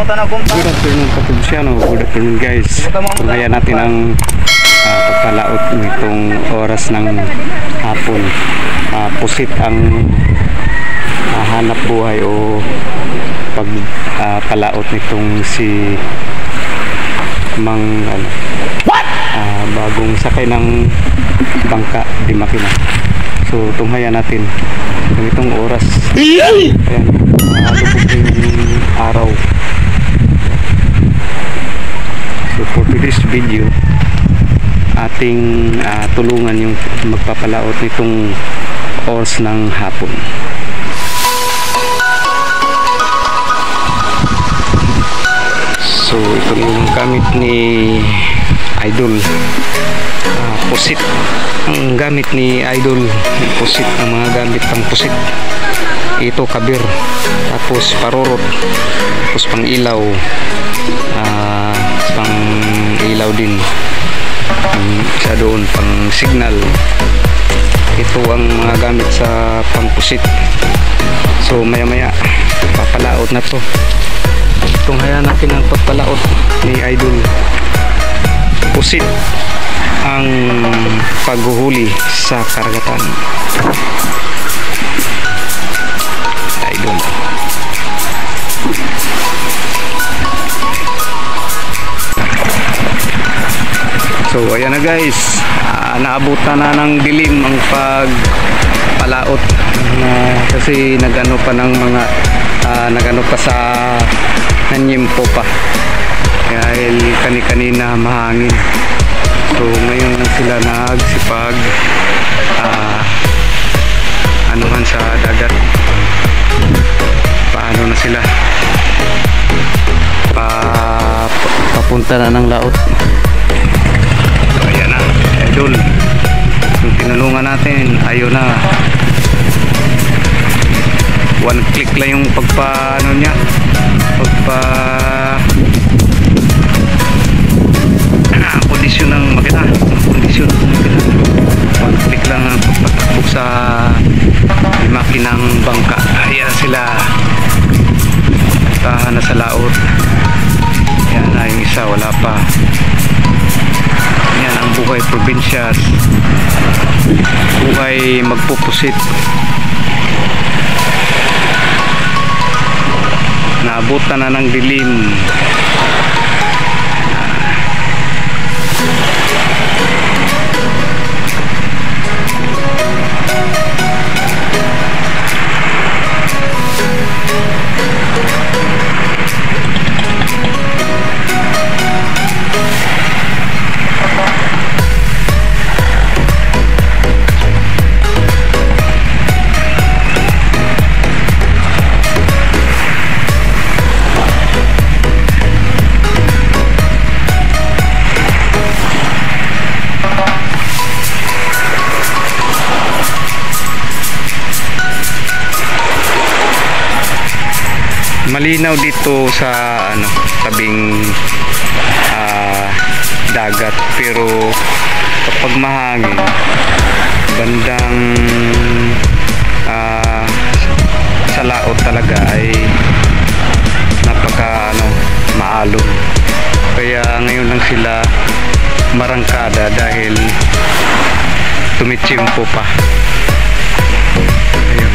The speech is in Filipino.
Good afternoon Katubsyano, good afternoon guys. Tungayan natin ang pagpalaot nitong oras ng hapon. Pusit ang hanap buhay o pagpalaot nitong si Mang bagong sakay ng bangka di makina. So tunghayan natin ganitong oras. Ayan, lubog yung araw. So for today's video, ating tulungan yung magpapalaot nitong oras ng hapon. So ito yung gamit ni Idol, pusit. Ang gamit ni Idol, pusit. Ang mga gamit pang pusit, ito kabir, tapos parurot, tapos pang ilaw, pang ilaw din, isa doon pang signal. Ito ang mga gamit sa pang pusit. So maya maya papalaot na to. Tunghayan natin ang pagpalaot ni Idol. Pusit ang paghuhuli sa karagatan. Idol. So ayan na guys, naabutan na ng dilim ang pagpalaot kasi nagano pa ng mga nagano pa sa nanyimpo pa dahil kani-kanina mahangin. So ngayon lang sila nagsipag anuhan sa dagat. Paano na sila papunta na ng laot. So ayan na Idol, yung tinulungan natin ayun na, one click lang yung pagpaano niya, kondisyon ng makina, one click lang ang pagpatakbog sa makinang bangka. Ayan sila na sa laot. Yan na yung isa, wala pa. Yan ang buhay probinsya, buhay magpupusit. Naabutan na ng dilim. Malinaw dito sa tabing dagat, pero kapag mahangin bandang sa laot talaga ay napaka maalon. Kaya ngayon lang sila marangkada dahil tumitsimpo pa. Ayun.